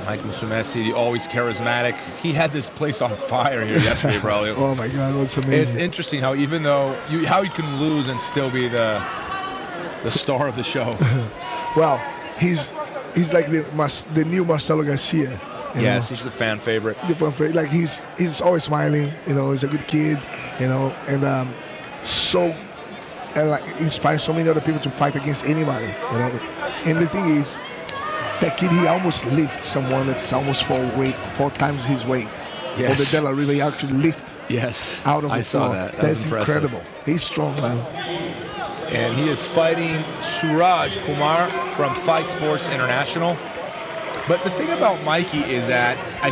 Mike Musumeci, always charismatic. He had this place on fire here yesterday, bro. Oh my God, it was amazing. It's interesting how even though how you can lose and still be the star of the show. Well, he's like the new Marcelo Garcia. Yes, he's a fan favorite. Like he's always smiling. He's a good kid. And like inspires so many other people to fight against anybody. And the thing is, that kid, he almost lifts someone that's almost 4 times his weight. Yes. Or the Della really actually lift. Yes. Out of the I floor. saw that. That's impressive. incredible. He's strong, man. And he is fighting Suraj Kumar from Fight Sports International. But the thing about Mikey is that I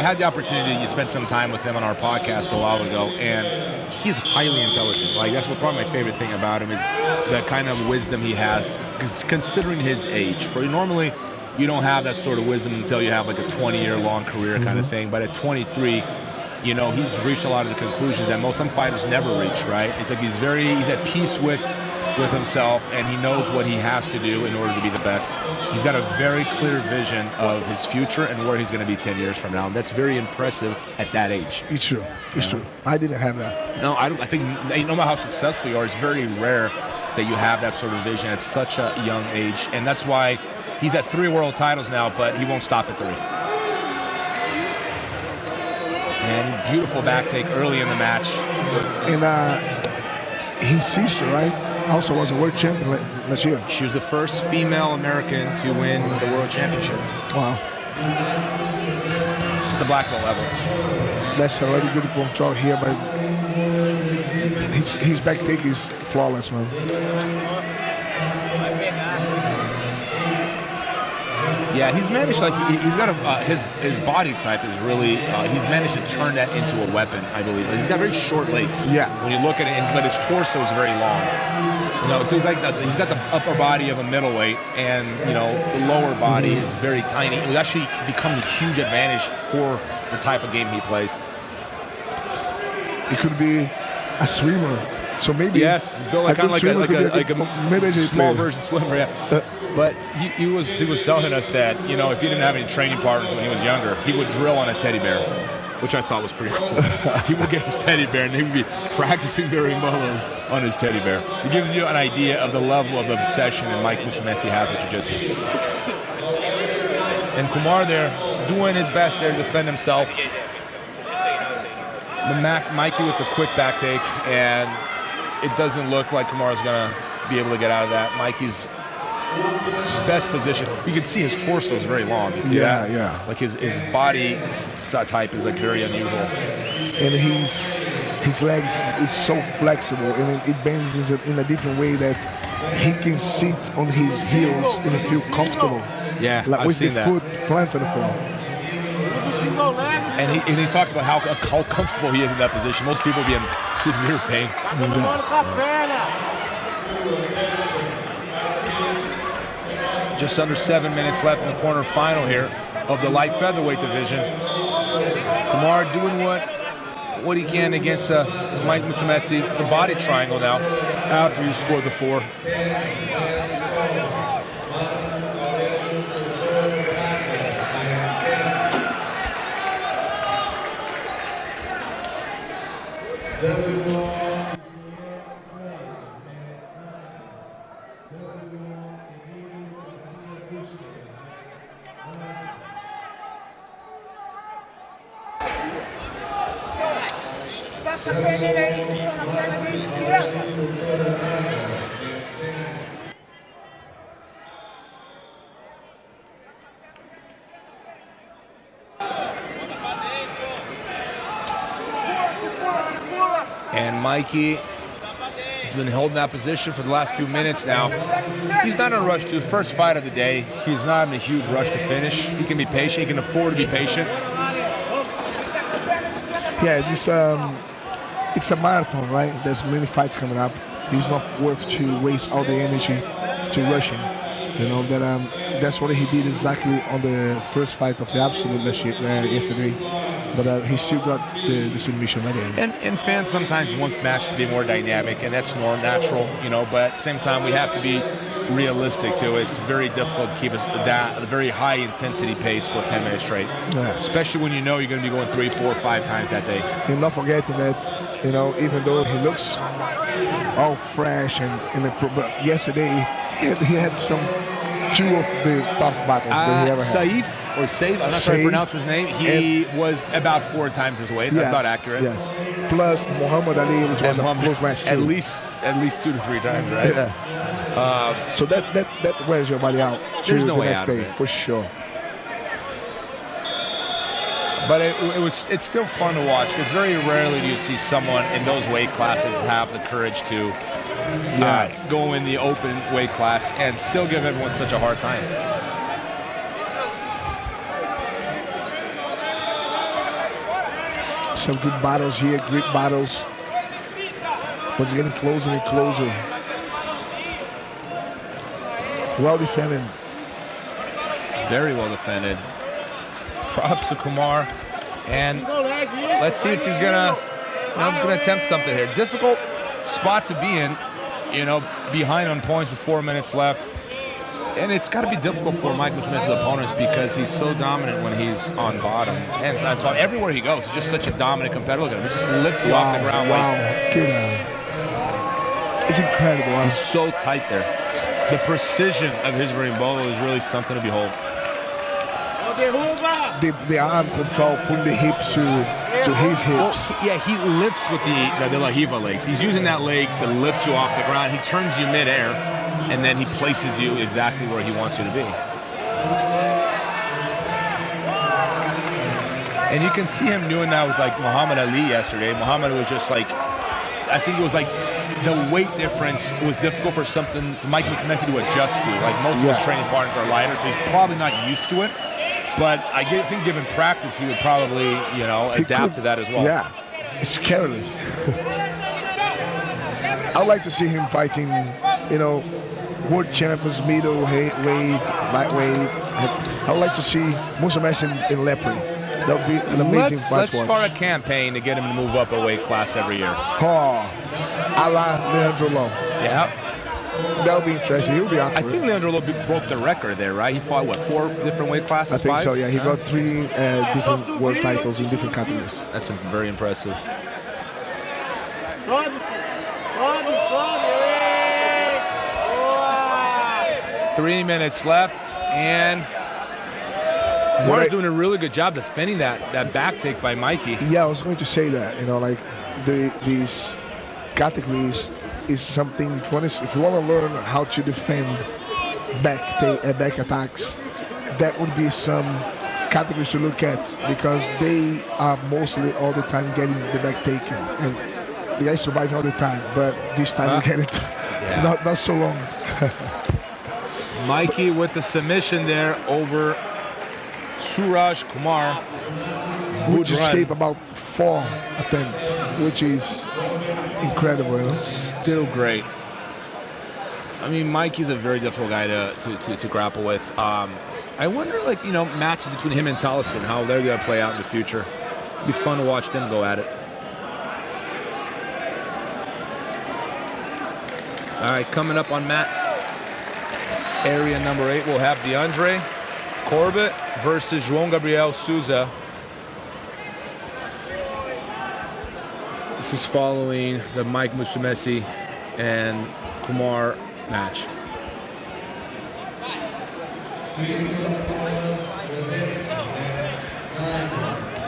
had the opportunity to spend some time with him on our podcast a while ago, and he's highly intelligent. Like, that's probably my favorite thing about him is the kind of wisdom he has, considering his age. Normally, you don't have that sort of wisdom until you have like a 20-year-long career kind of thing. But at 23, he's reached a lot of the conclusions that some fighters never reach. Right? It's like he's at peace with himself, and he knows what he has to do in order to be the best. He's got a very clear vision of his future and where he's going to be 10 years from now, and that's very impressive at that age. It's true. It's true. I didn't have that. No, I think no matter how successful you are, it's very rare that you have that sort of vision at such a young age, and that's why he's at 3 world titles now, but he won't stop at 3. And beautiful back take early in the match. And his sister, right? Also was a world champion last year. She was the first female American to win the world championship. Wow. At the black belt level. That's already good control here, but his back take is flawless, man. Yeah, he's managed, he's got his body type is really, he's managed to turn that into a weapon, I believe. He's got very short legs. Yeah. When you look at it, but his torso is very long. So he's got the upper body of a middleweight, and, the lower body is very tiny. It actually becomes a huge advantage for the type of game he plays. He could be a swimmer. So maybe yes, built like a small version swimmer. Yeah. But he was telling us that if he didn't have any training partners when he was younger, he would drill on a teddy bear, which I thought was pretty cool. He would get his teddy bear and he would be practicing during molos on his teddy bear. It gives you an idea of the level of obsession that Mike Musumeci has with jiu-jitsu. And Kumar there doing his best there to defend himself. Mikey with the quick back take, and it doesn't look like Kumar's going to be able to get out of that. Mikey's best position. You can see his torso is very long. You see that? Yeah. Like his body type is like very unusual. And his legs is so flexible, and it bends in a different way that he can sit on his heels and feel comfortable. Yeah, like I've with seen the that. foot planted on the floor. And he talked about how comfortable he is in that position. Most people be in severe pain. Just under 7 minutes left in the quarterfinal here of the light featherweight division. Kumar doing what he can against Mike Musumeci, the body triangle now, after he scored the 4. Passa a peneira aí, se só na perna da esquerda. And Mikey has been holding that position for the last few minutes now. He's not in a rush to. First fight of the day. He's not in a huge rush to finish. He can be patient. He can afford to be patient. Yeah, it's a marathon, right? There's many fights coming up. He's not worth to waste all the energy to rushing. That's what he did exactly on the first fight of the Absolute yesterday. But he still got the submission at the end. And fans sometimes want match to be more dynamic, and that's more natural, But at the same time, we have to be realistic too. It's very difficult to keep a very high intensity pace for 10 minutes straight, especially when you know you're going to be going 3, 4, 5 times that day. You're not forgetting that, you know, even though he looks all fresh but yesterday he had some 2 of the tough battles that he ever had. Saif, I'm not sure how to pronounce his name. He was about 4 times his weight. That's not accurate. Yes. Plus Muhammad Ali, which was a close match too. At least 2 to 3 times, right? Yeah. So that wears your body out to the next day for sure. But it's still fun to watch because very rarely do you see someone in those weight classes have the courage to go in the open weight class and still give everyone such a hard time. Some good battles here, great battles. But it's getting closer and closer. Well defended. Very well defended. Props to Kumar. And let's see if he's gonna attempt something here. Difficult spot to be in, you know, behind on points with 4 minutes left. And it's got to be difficult for Mike Musumeci's opponents because he's so dominant when he's on bottom. And I thought everywhere he goes, he's just such a dominant competitor. Look at him. He just lifts you off the ground. It's incredible. He's so tight there. The precision of his berimbolo is really something to behold. The arm control, putting the hips to his hips. Well, he lifts with the La Hiva legs. He's using that leg to lift you off the ground. He turns you midair, and then he places you exactly where he wants you to be. And you can see him doing that with like Muhammad Ali yesterday. Muhammad was just like, I think it was like the weight difference was difficult for something Mike Musumeci to adjust to. Like most of his training partners are lighter, so he's probably not used to it. But I think given practice, he would probably, you know, adapt to that as well. Yeah, it's scary. I'd like to see him fighting, you know, world champions, middleweight, lightweight. I'd like to see Musumeci in leopard. That would be an amazing fight for him. Let's start a campaign to get him to move up a weight class every year. Oh, a la Leandro Lo. Yeah. That would be interesting. He'll be out. I think Leandro Lo broke the record there, right? He fought, what, 4 different weight classes? I think 5? so, yeah. He got 3 different world titles in different categories. That's very impressive. 3 minutes left, and Kumar's doing a really good job defending that back take by Mikey. Yeah, I was going to say that. You know, like these categories is something, if you want to learn how to defend back attacks, that would be some categories to look at because they are mostly all the time getting the back taken. And the guys survive all the time, but this time we get it not so long. Mikey with the submission there over Suraj Kumar. Which escaped about 4 attempts, which is incredible. You know? Still great. I mean, Mikey's a very difficult guy to grapple with. I wonder, like, you know, matches between him and Tallison, how they're going to play out in the future. It'd be fun to watch them go at it. All right, coming up on mat area number 8, we'll have DeAndre Corbett versus João Gabriel Souza. This is following the Mike Musumeci and Kumar match.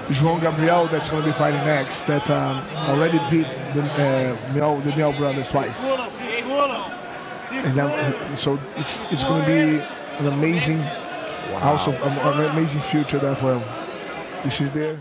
João Gabriel, that's going to be fighting next, that already beat the Miao brothers twice. And then, so it's going to be an amazing, also an amazing future there for him. This is there.